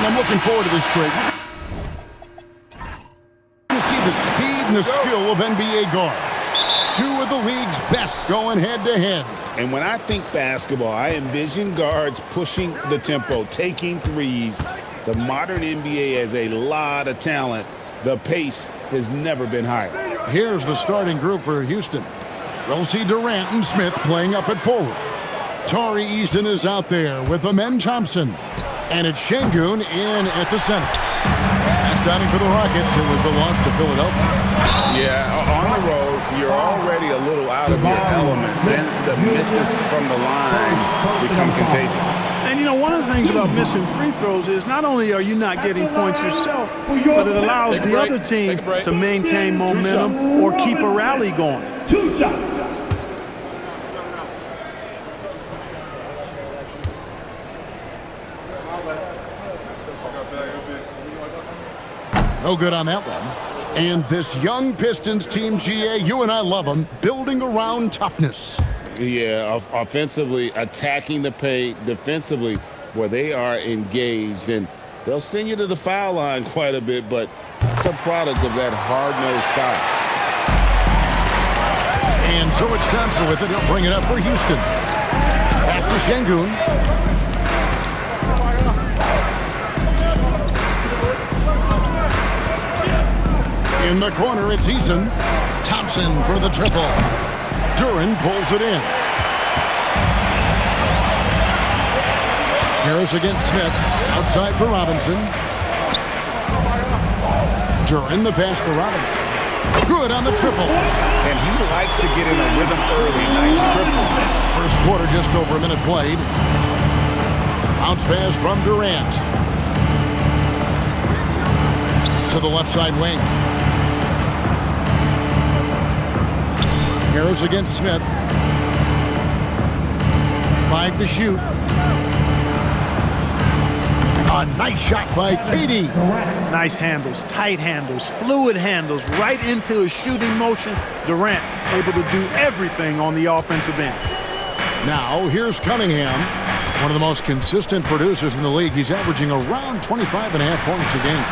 I'm looking forward to this break. To see the speed and the skill of NBA guards. Two of the league's best going head-to-head. And when I think basketball, I envision guards pushing the tempo, taking threes. The modern NBA has a lot of talent. The pace has never been higher. Here's the starting group for Houston. We'll see Durant and Smith playing up at forward. Tari Easton is out there with Amen Thompson. And it's Şengün in at the center. That's downing for the Rockets. It was a loss to Philadelphia. Yeah, on the road, you're already a little out of your element. Then the misses from the line become contagious. And, you know, one of the things about missing free throws is not only are you not getting points yourself, but it allows the other team to maintain momentum or keep a rally going. 2 shots. No good on that one. And this young Pistons team, GA, you and I love them, building around toughness. Yeah, offensively, attacking the paint, defensively, where they are engaged. And they'll send you to the foul line quite a bit, but it's a product of that hard-nosed style. And so it's Thompson with it. He'll bring it up for Houston. Pass to Şengün. In the corner, it's Eason. Thompson for the triple. Duran pulls it in. Harris against Smith. Outside for Robinson. Duran, the pass to Robinson. Good on the triple. And he likes to get in a rhythm early. Nice triple. First quarter, just over a minute played. Bounce pass from Durant. To the left side wing. Harris against Smith. 5 to shoot. A nice shot by KD. Nice handles, tight handles, fluid handles, right into a shooting motion. Durant able to do everything on the offensive end. Now, here's Cunningham, one of the most consistent producers in the league. He's averaging around 25.5 points a game.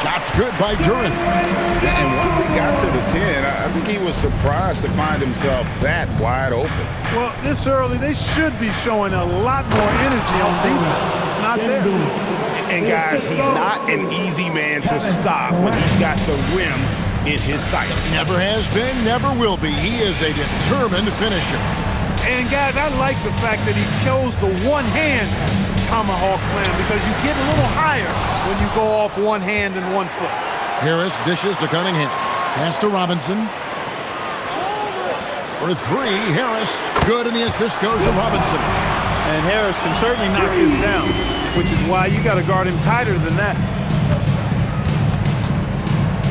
Shots good by Duran. And once he got to the 10, I think he was surprised to find himself that wide open. Well, this early, they should be showing a lot more energy on defense. It's not there. And guys, he's not an easy man to stop when he's got the rim in his sight. Never has been, never will be. He is a determined finisher. And guys, I like the fact that he chose the one-hand tomahawk slam because you get a little higher when you go off one hand and 1 foot. Harris dishes to Cunningham. Pass to Robinson. For 3, Harris. Good, and the assist goes to Robinson. And Harris can certainly knock this down, which is why you got to guard him tighter than that.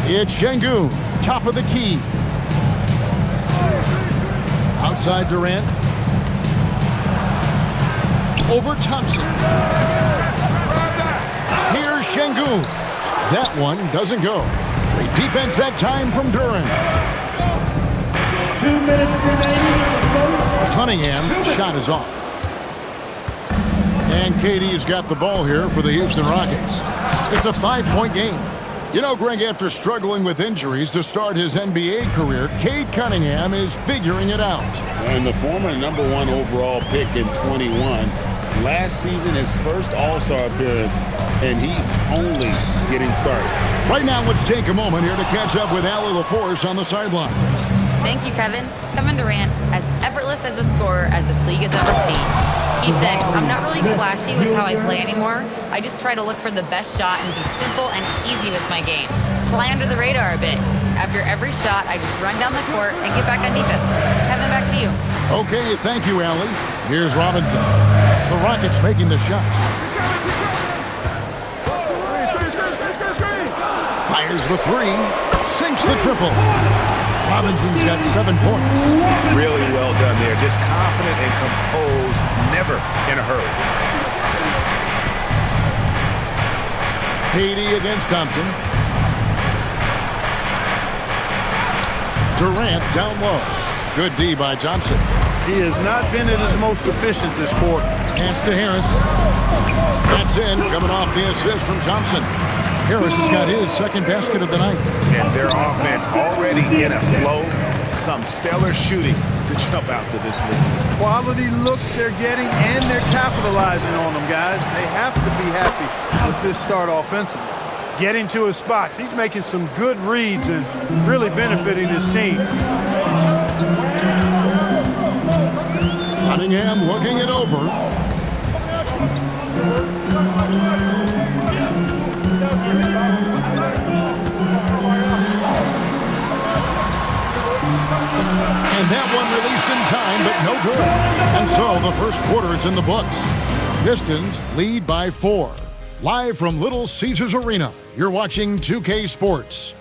It's Şengün, top of the key. Outside Durant. Over Thompson. Here's Şengün. That one doesn't go. Great defense that time from Duran. 2 minutes remaining. Cunningham's shot is off. And KD's got the ball here for the Houston Rockets. It's a 5-point game. You know, Greg, after struggling with injuries to start his NBA career, Cade Cunningham is figuring it out. And the former #1 overall pick in 21, last season his first All-Star appearance, and he's only getting started. Right now, let's take a moment here to catch up with Allie LaForce on the sidelines. Thank you, Kevin. Kevin Durant, as effortless as a scorer as this league has ever seen. He said, "I'm not really flashy with how I play anymore. I just try to look for the best shot and be simple and easy with my game. Fly under the radar a bit. After every shot, I just run down the court and get back on defense." Kevin, back to you. Okay, thank you, Allie. Here's Robinson. The Rockets making the shot. Fires the 3. Sinks the triple. Robinson's got 7 points. Really well done there. Just confident and composed, never in a hurry. KD against Thompson. Durant down low. Good D by Thompson. He has not been at his most efficient this quarter. Pass to Harris. That's in, coming off the assist from Thompson. Harris has got his second basket of the night. And their offense already in a flow. Some stellar shooting to jump out to this league. Quality looks they're getting, and they're capitalizing on them, guys. They have to be happy with this start offensively. Getting to his spots. He's making some good reads and really benefiting his team. Cunningham looking it over. And that one released in time, but no good. And so the first quarter is in the books. Pistons lead by 4. Live from Little Caesars Arena, you're watching 2K Sports.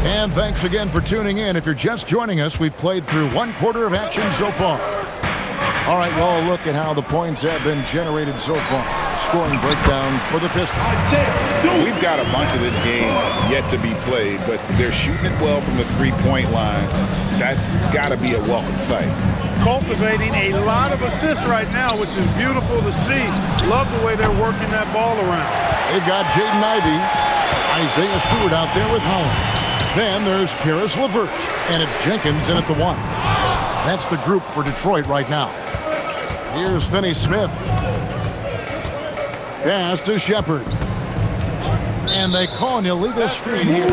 And thanks again for tuning in. If you're just joining us, we've played through one quarter of action so far. All right, well, look at how the points have been generated so far. Scoring breakdown for the Pistons. We've got a bunch of this game yet to be played, but they're shooting it well from the three-point line. That's got to be a welcome sight. Cultivating a lot of assists right now, which is beautiful to see. Love the way they're working that ball around. They've got Jaden Ivey, Isaiah Stewart out there with Holland. Then there's Karis LeVert, and it's Jenkins in at the 1. That's the group for Detroit right now. Here's Finney Smith. Pass to Shepard. And they call an illegal screen here.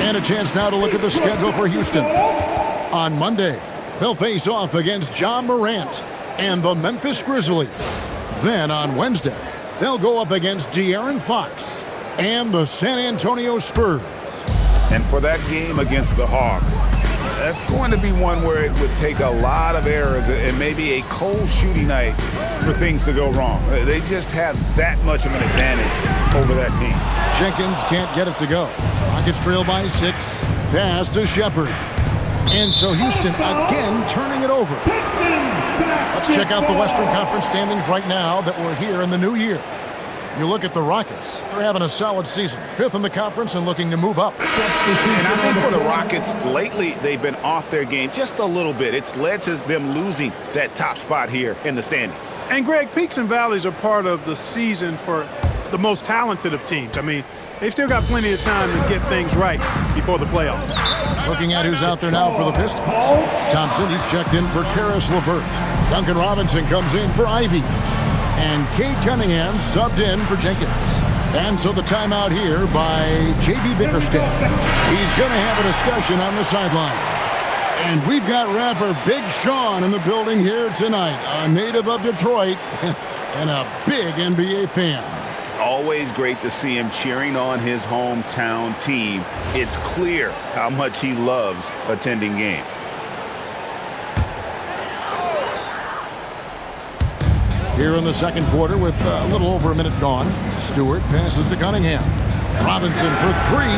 And a chance now to look at the schedule for Houston. On Monday, they'll face off against John Morant and the Memphis Grizzlies. Then on Wednesday, they'll go up against De'Aaron Fox and the San Antonio Spurs. And for that game against the Hawks, that's going to be one where it would take a lot of errors and maybe a cold shooting night for things to go wrong. They just have that much of an advantage over that team. Jenkins can't get it to go. Rockets trail by 6. Pass to Shepard. And so Houston again turning it over. Let's check out the Western Conference standings right now that we're here in the new year. You look at the Rockets, they're having a solid season. 5th in the conference and looking to move up. And I think for the Rockets, lately they've been off their game just a little bit. It's led to them losing that top spot here in the standings. And Greg, peaks and valleys are part of the season for the most talented of teams. I mean, they've still got plenty of time to get things right before the playoffs. Looking at who's out there now for the Pistons. Thompson, he's checked in for Karis LeVert. Duncan Robinson comes in for Ivy. And Cade Cunningham subbed in for Jenkins. And so the timeout here by J.B. Bickerstaff. He's going to have a discussion on the sideline. And we've got rapper Big Sean in the building here tonight, a native of Detroit and a big NBA fan. Always great to see him cheering on his hometown team. It's clear how much he loves attending games. Here in the second quarter with a little over a minute gone. Stewart passes to Cunningham. Robinson for 3.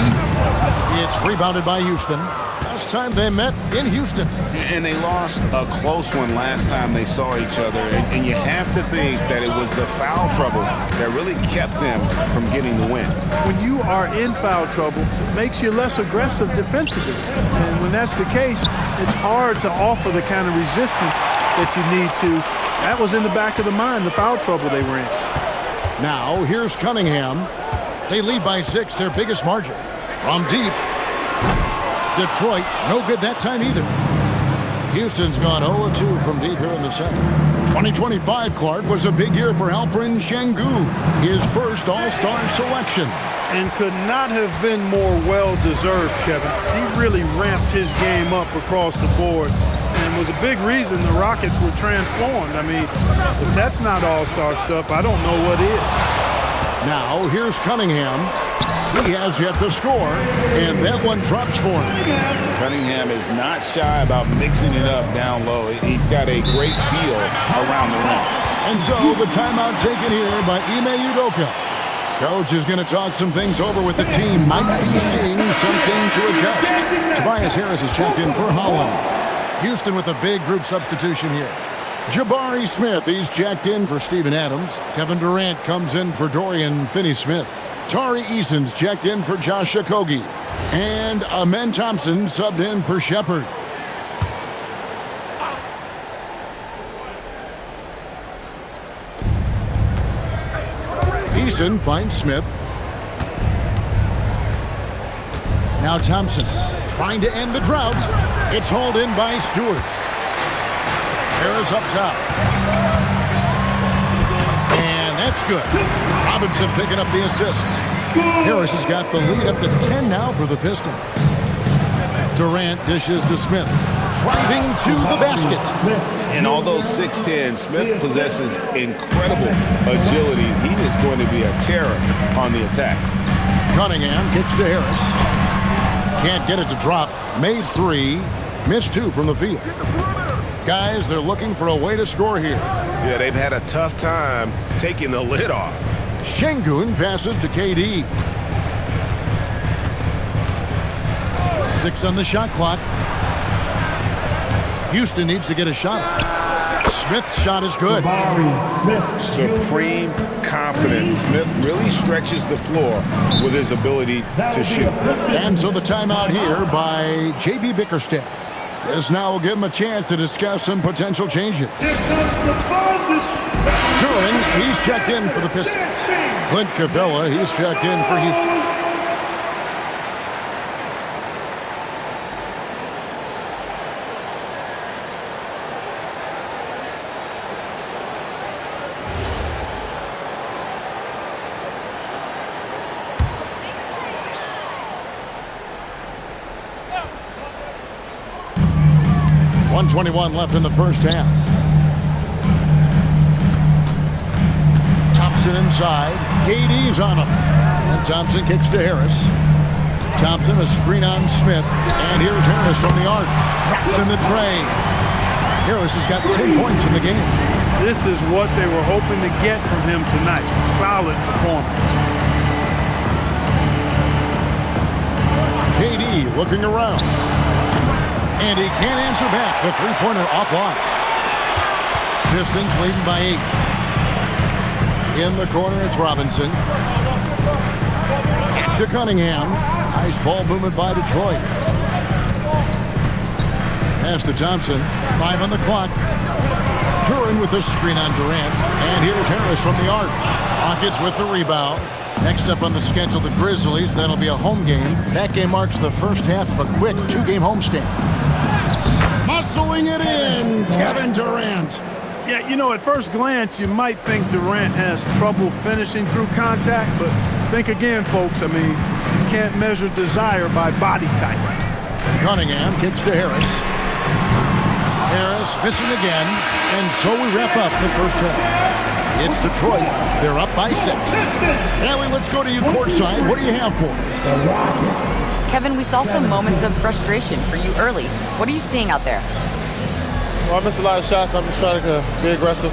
It's rebounded by Houston. Last time they met in Houston. And they lost a close one last time they saw each other. And you have to think that it was the foul trouble that really kept them from getting the win. When you are in foul trouble, it makes you less aggressive defensively. And when that's the case, it's hard to offer the kind of resistance that you need to. That was in the back of the mind, the foul trouble they were in. Now, here's Cunningham. They lead by 6, their biggest margin. From deep. Detroit, no good that time either. Houston's gone 0-2 from deep here in the second. 2025, Clark, was a big year for Alperen Sengun, his first All-Star selection. And could not have been more well-deserved, Kevin. He really ramped his game up across the board and was a big reason the Rockets were transformed. I mean, if that's not all-star stuff, I don't know what is. Now, here's Cunningham. He has yet to score, and that one drops for him. Cunningham is not shy about mixing it up down low. He's got a great feel around the rim. And so the timeout taken here by Ime Udoka. Coach is going to talk some things over with the team. Might be seeing something to adjust. Tobias Harris is checked in for Holland. Houston with a big group substitution here. Jabari Smith, he's checked in for Steven Adams. Kevin Durant comes in for Dorian Finney-Smith. Tari Eason's checked in for Josh Okogie. And Amen Thompson subbed in for Shepard. Eason finds Smith. Now Thompson trying to end the drought. It's hauled in by Stewart. Harris up top. And that's good. Robinson picking up the assist. Harris has got the lead up to 10 now for the Pistons. Durant dishes to Smith. Driving to the basket. And although 6'10", Smith possesses incredible agility. He is going to be a terror on the attack. Cunningham kicks to Harris. Can't get it to drop. Made 3. Missed 2 from the field. Guys, they're looking for a way to score here. Yeah, they've had a tough time taking the lid off. Şengün passes to KD. 6 on the shot clock. Houston needs to get a shot. Smith's shot is good. Supreme confidence. Smith really stretches the floor with his ability to shoot. And so the timeout here by J.B. Bickerstaff. This now will give him a chance to discuss some potential changes. Duran, he's checked in for the Pistons. Clint Capella, he's checked in for Houston. .121 left in the first half. Thompson inside. KD's on him. And Thompson kicks to Harris. Thompson a screen on Smith. And here's Harris from the arc. Traps in the tray. Harris has got 10 points in the game. This is what they were hoping to get from him tonight. Solid performance. KD looking around. And he can't answer back. The three-pointer offline. Pistons leading by 8. In the corner, it's Robinson. To Cunningham. Nice ball movement by Detroit. Pass to Thompson. 5 on the clock. Duran with a screen on Durant. And here's Harris from the arc. Rockets with the rebound. Next up on the schedule, the Grizzlies. That'll be a home game. That game marks the first half of a quick 2-game homestand. Muscling it in, Kevin Durant. Yeah, you know, at first glance, you might think Durant has trouble finishing through contact, but think again, folks. I mean, you can't measure desire by body type. Cunningham kicks to Harris. Harris missing again, and so we wrap up the first half. It's Detroit. They're up by 6. Ellie, let's go to you courtside. What do you have for us? Kevin, we saw some moments of frustration for you early. What are you seeing out there? Well, I missed a lot of shots. I'm just trying to be aggressive.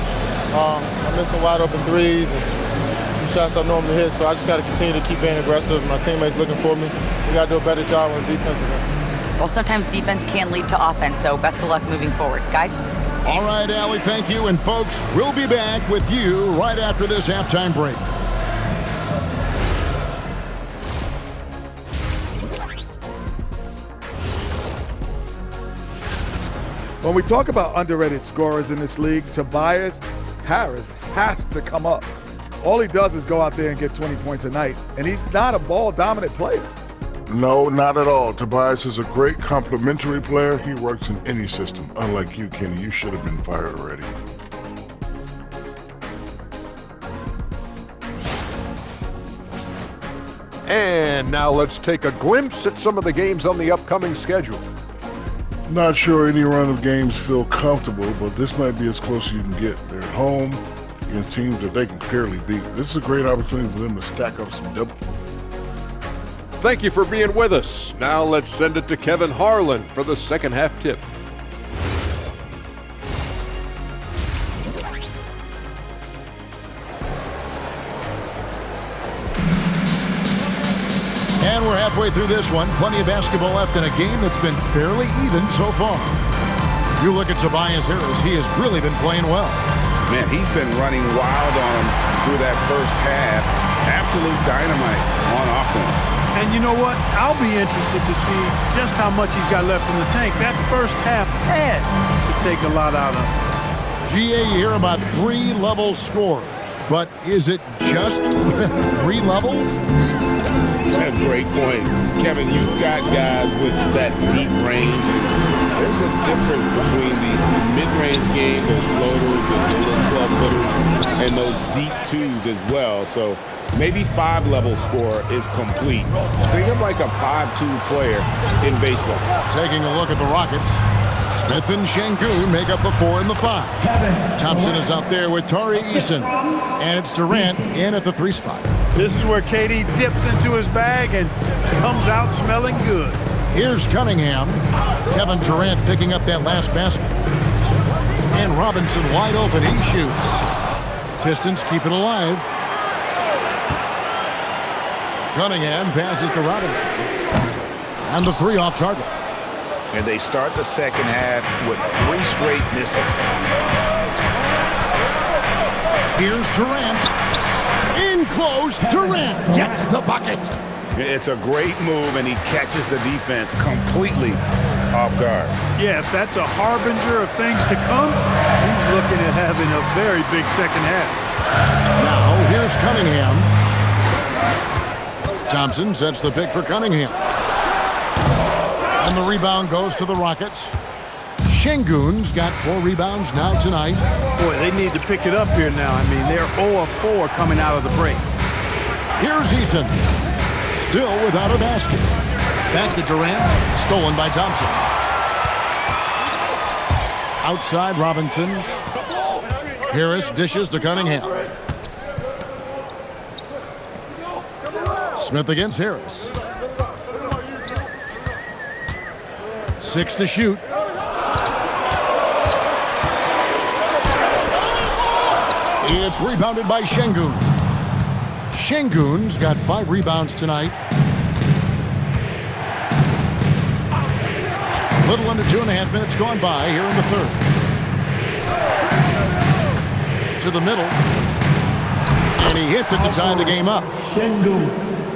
I missed some wide open threes and some shots I normally hit, so I just got to continue to keep being aggressive. My teammates looking for me. We got to do a better job on defense again. Well, sometimes defense can lead to offense, so best of luck moving forward. Guys? All right, Allie, thank you. And folks, we'll be back with you right after this halftime break. When we talk about underrated scorers in this league, Tobias Harris has to come up. All he does is go out there and get 20 points a night, and he's not a ball-dominant player. No, not at all. Tobias is a great complementary player. He works in any system. Unlike you, Kenny, you should have been fired already. And now let's take a glimpse at some of the games on the upcoming schedule. Not sure any run of games feel comfortable, but this might be as close as you can get. They're at home against teams that they can fairly beat. This is a great opportunity for them to stack up some double. Thank you for being with us. Now let's send it to Kevin Harlan for the second half tip. And we're halfway through this one. Plenty of basketball left in a game that's been fairly even so far. You look at Tobias Harris, he has really been playing well. Man, he's been running wild on him through that first half. Absolute dynamite on offense. And you know what? I'll be interested to see just how much he's got left in the tank. That first half had to take a lot out of him. GA, you hear about 3-level scores, but is it just 3 levels? That's a great point. Kevin, you've got guys with that deep range. There's a difference between the mid-range game, those floaters, the little 12-footers, and those deep twos as well. So maybe 5-level score is complete. Think of like a 5-2 player in baseball. Taking a look at the Rockets. Smith and Şengün make up the 4 and the 5. Thompson is out there with Tari Eason. And it's Durant in at the 3 spot. This is where KD dips into his bag and comes out smelling good. Here's Cunningham. Kevin Durant picking up that last basket. And Robinson wide open. He shoots. Pistons keep it alive. Cunningham passes to Robinson. And the 3 off target. And they start the second half with 3 straight misses. Here's Durant. In close, Durant gets the bucket. It's a great move, and he catches the defense completely off guard. Yeah, if that's a harbinger of things to come, he's looking at having a very big second half. Now, here's Cunningham. Thompson sets the pick for Cunningham. And the rebound goes to the Rockets. Şengün's got 4 rebounds now tonight. Boy, they need to pick it up here now. I mean, they're 0 of 4 coming out of the break. Here's Eason. Still without a basket. Back to Durant. Stolen by Thompson. Outside Robinson. Harris dishes to Cunningham. Smith against Harris. 6 to shoot. It's rebounded by Şengün. Şengün's got 5 rebounds tonight. A little under 2.5 minutes gone by here in the third. To the middle. And he hits it to tie the game up.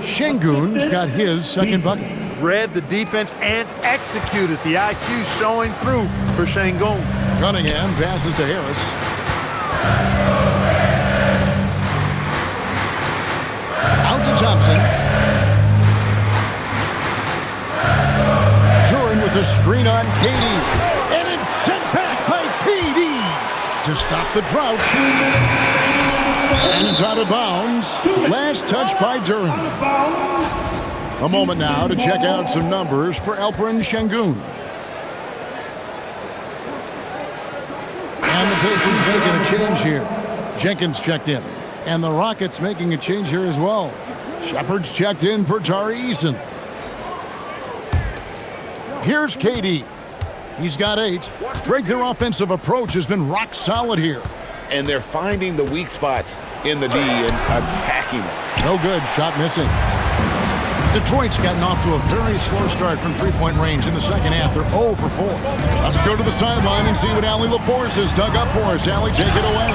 Şengün's got his second bucket. Read the defense and executed. The IQ showing through for Şengün. Cunningham passes to Harris. Out to Thompson. Duran with a screen on KD. And it's sent back by KD to stop the drought. And it's out of bounds. Last touch by Duran. A moment now to check out some numbers for Alperen Şengün. And the Pistons making a change here. Jenkins checked in. And the Rockets making a change here as well. Shepard's checked in for Tari Eason. Here's KD. He's got 8. Their offensive approach has been rock solid here. And they're finding the weak spots in the D and attacking it. No good. Shot missing. Detroit's gotten off to a very slow start from 3-point range in the second half. They're 0 for 4. Let's go to the sideline and see what Allie LaForce has dug up for us. Allie, take it away.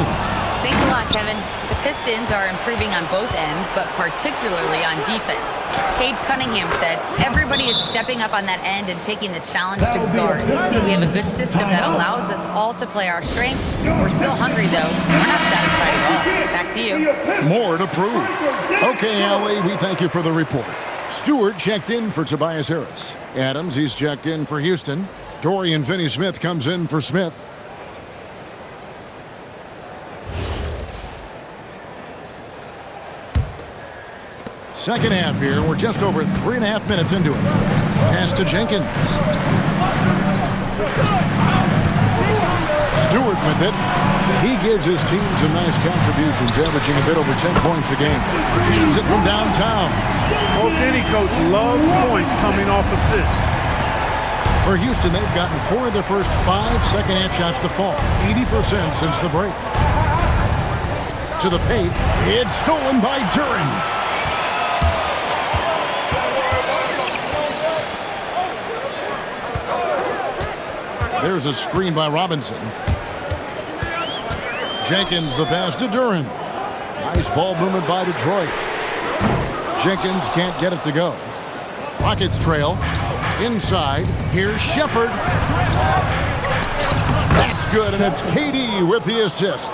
Thanks a lot, Kevin. The Pistons are improving on both ends, but particularly on defense. Cade Cunningham said, everybody is stepping up on that end and taking the challenge to guard. We have a good system that allows us all to play our strengths. We're still hungry, though. We're not satisfied at all. Back to you. More to prove. Okay, Allie, we thank you for the report. Stewart checked in for Tobias Harris. Adams, he's checked in for Houston. Dorian Finney-Smith comes in for Smith. Second half here. We're just over 3.5 minutes into it. Pass to Jenkins. Stewart with it. He gives his team some nice contributions, averaging a bit over 10 points a game. Feeds it from downtown. Most any coach loves points coming off assists. For Houston, they've gotten 4 of their first 5 second-half shots to fall. 80% since the break. To the paint. It's stolen by Duran. There's a screen by Robinson. Jenkins the pass to Durant. Nice ball movement by Detroit. Jenkins can't get it to go. Rockets trail. Inside. Here's Shepard. That's good, and it's KD with the assist.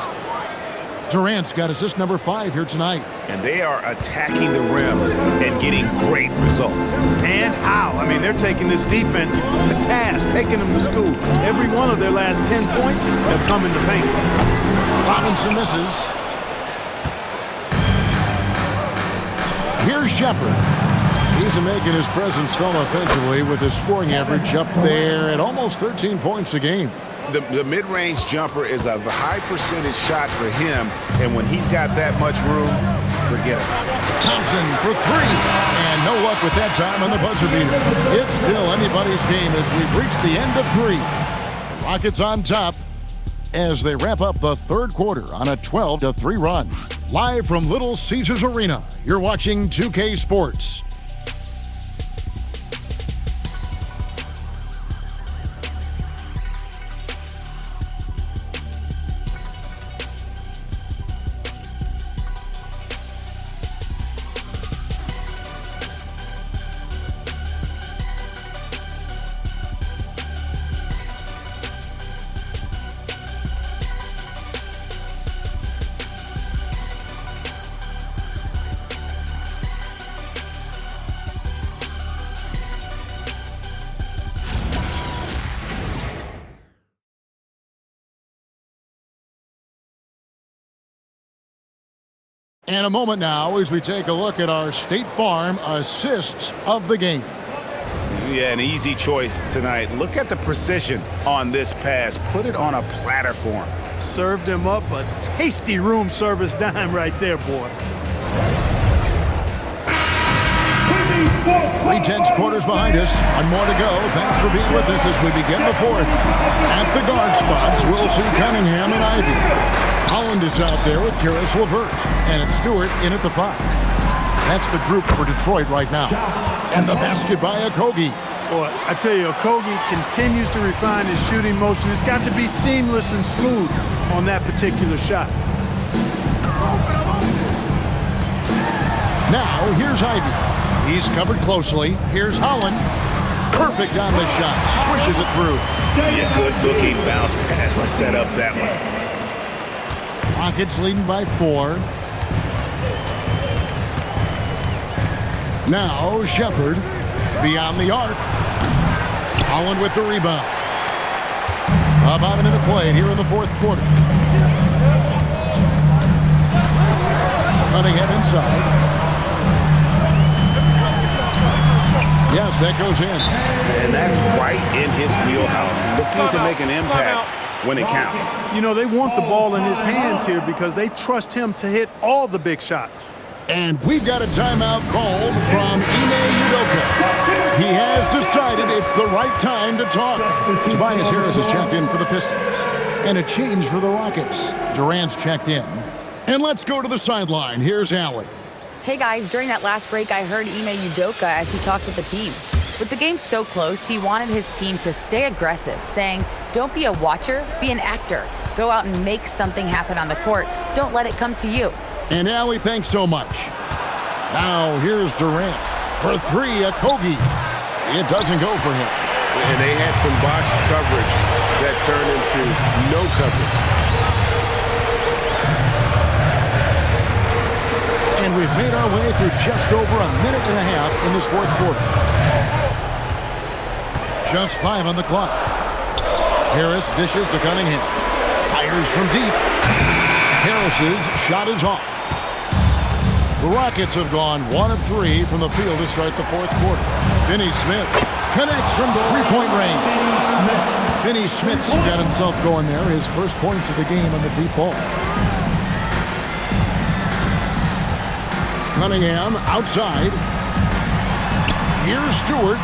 Durant's got assist number 5 here tonight. And they are attacking the rim and getting great results. And how? I mean, they're taking this defense to task, taking them to school. Every one of their last 10 points have come in the paint. Robinson misses. Here's Shepard. He's making his presence felt offensively with his scoring average up there at almost 13 points a game. The mid-range jumper is a high percentage shot for him, and when he's got that much room, forget it. Thompson for 3, and no luck with that time on the buzzer beater. It's still anybody's game as we've reached the end of 3. The Rockets on top as they wrap up the third quarter on a 12-3 run. Live from Little Caesars Arena, you're watching 2K Sports. And a moment now as we take a look at our State Farm assists of the game. Yeah, an easy choice tonight. Look at the precision on this pass. Put it on a platter for him. Served him up a tasty room service dime right there, boy. 3/10 quarters behind us. One more to go. Thanks for being with us as we begin the fourth. At the guard spots, we'll see Cunningham and Ivy. Holland is out there with Karis LeVert. And it's Stewart in at the 5. That's the group for Detroit right now. And the basket by Okogie. Boy, I tell you, Okogie continues to refine his shooting motion. It's got to be seamless and smooth on that particular shot. Now, here's Ivy. He's covered closely. Here's Holland. Perfect on the shot. Swishes it through. Yeah, good-looking bounce pass to set up that one. Rockets leading by 4. Now, Shepard beyond the arc. Holland with the rebound. About a minute played here in the fourth quarter. Cunningham inside. Yes, that goes in. And that's right in his wheelhouse. Looking to make an impact when it counts. You know, they want the ball in his hands here because they trust him to hit all the big shots. And we've got a timeout called from Ime Udoka. He has decided it's the right time to talk. Tobias Harris has checked in for the Pistons. And a change for the Rockets. Durant's checked in. And let's go to the sideline. Here's Allie. Hey guys, during that last break, I heard Ime Udoka as he talked with the team. With the game so close, he wanted his team to stay aggressive, saying, don't be a watcher, be an actor. Go out and make something happen on the court. Don't let it come to you. And Allie, thanks so much. Now here's Durant for 3, Okogie. It doesn't go for him. And they had some botched coverage that turned into no coverage. And we've made our way through just over a minute and a half in this fourth quarter. Just 5 on the clock. Harris dishes to Cunningham. Fires from deep. Harris's shot is off. The Rockets have gone 1 of 3 from the field to start the fourth quarter. Finney-Smith connects from three-point range. Finney-Smith's got himself going there. His first points of the game on the deep ball. Cunningham outside. Here's Stewart.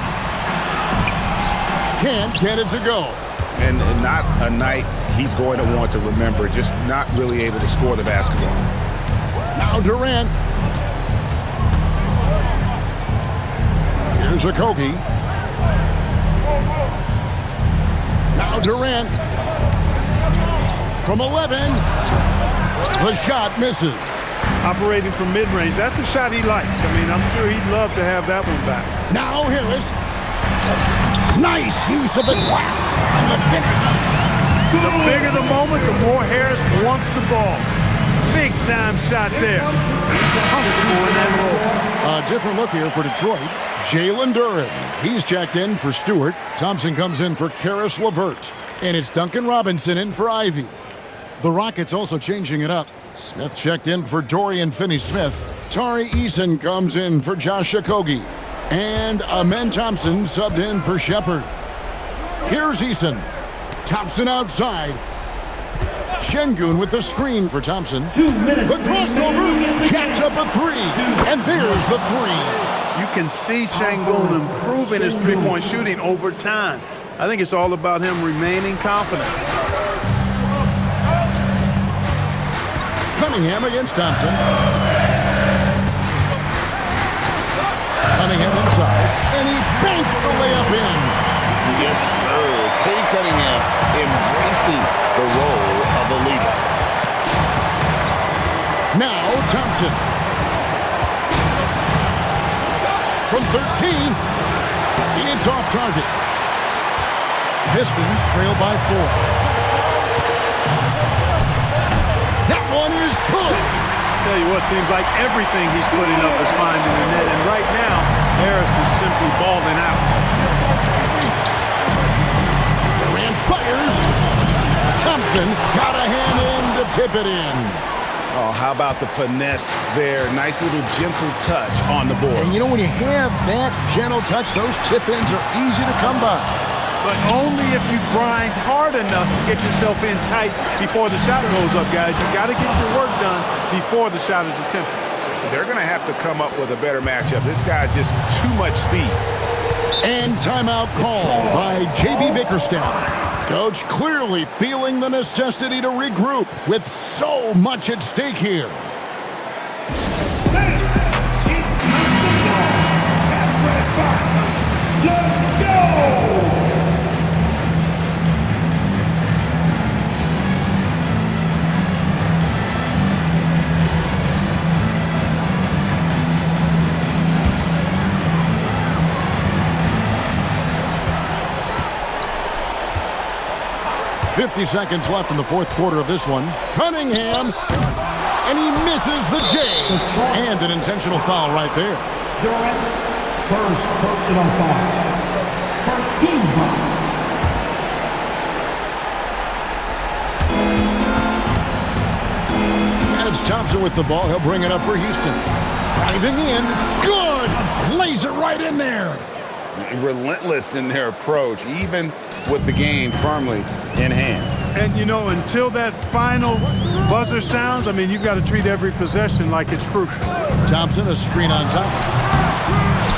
Can't get it to go. And not a night he's going to want to remember, just not really able to score the basketball. Now Durant. Here's Okogie. Now Now Durant from 11. The shot misses. Operating from mid-range, that's a shot he likes. I mean, I'm sure he'd love to have that one back. Now Harris. Nice use of the glass and the finish. The bigger the moment, the more Harris wants the ball. Big time shot there. He's comfortable in that role. A different look here for Detroit. Jalen Duren. He's checked in for Stewart. Thompson comes in for Karis LeVert. And it's Duncan Robinson in for Ivy. The Rockets also changing it up. Smith checked in for Dorian Finney-Smith. Tari Eason comes in for Josh Okogie. And Amen Thompson subbed in for Shepard. Here's Eason. Thompson outside. Şengün with the screen for Thompson. 2 minutes. The crossover. Jacks up a three. And there's the three. You can see Şengün improving his three-point shooting over time. I think it's all about him remaining confident. Cunningham against Thompson. Cunningham inside, and he banks the layup in. Yes, sir. Kay Cunningham embracing the role of a leader. Now Thompson. From 13, it's off target. Pistons trail by 4. That one is good. Tell you what, seems like everything he's putting up is finding the net. And right now, Harris is simply balling out. Durant fires. Thompson got a hand in to tip it in. Oh, how about the finesse there? Nice little gentle touch on the board. And you know, when you have that gentle touch, those tip-ins are easy to come by. But only if you grind hard enough to get yourself in tight before the shot goes up, guys. You got to get your work done before the shot is attempted. They're going to have to come up with a better matchup. This guy just too much speed. And timeout call by J.B. Bickerstaff. Coach clearly feeling the necessity to regroup with so much at stake here. Let's go! .50 seconds left in the fourth quarter of this one. Cunningham, and he misses the J. And an intentional foul right there. Durant, first personal foul. First team foul. And it's Thompson with the ball. He'll bring it up for Houston. Driving in. Good. Lays it right in there. Relentless in their approach, even with the game firmly in hand. And, you know, until that final buzzer sounds, I mean, you've got to treat every possession like it's crucial. Thompson, a screen on Thompson.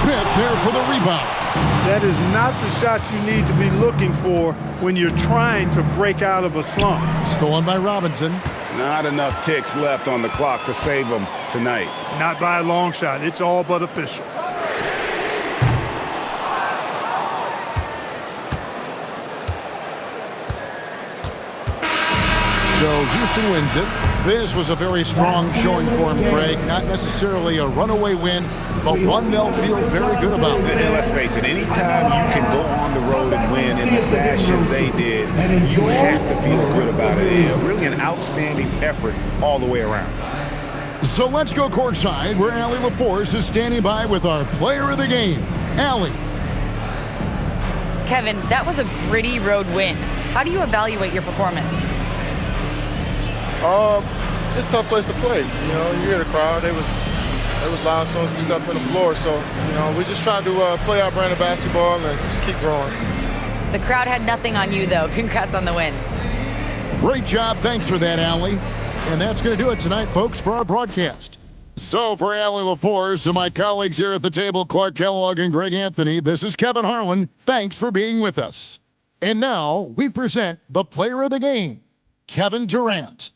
Smith there for the rebound. That is not the shot you need to be looking for when you're trying to break out of a slump. Stolen by Robinson. Not enough ticks left on the clock to save them tonight. Not by a long shot. It's all but official. So Houston wins it. This was a very strong showing for him, Greg. Not necessarily a runaway win, but one they'll feel very good about. And let's face it, anytime you can go on the road and win in the fashion they did, you have to feel good about it. Really an outstanding effort all the way around. So let's go courtside, where Allie LaForce is standing by with our player of the game. Allie. Kevin, that was a gritty road win. How do you evaluate your performance? It's a tough place to play. You know, you hear the crowd. They was loud as soon as we stepped on the floor. So, you know, we just trying to play our brand of basketball and just keep growing. The crowd had nothing on you, though. Congrats on the win. Great job. Thanks for that, Allie. And that's going to do it tonight, folks, for our broadcast. So for Allie LaForce and my colleagues here at the table, Clark Kellogg and Greg Anthony, this is Kevin Harlan. Thanks for being with us. And now we present the player of the game, Kevin Durant.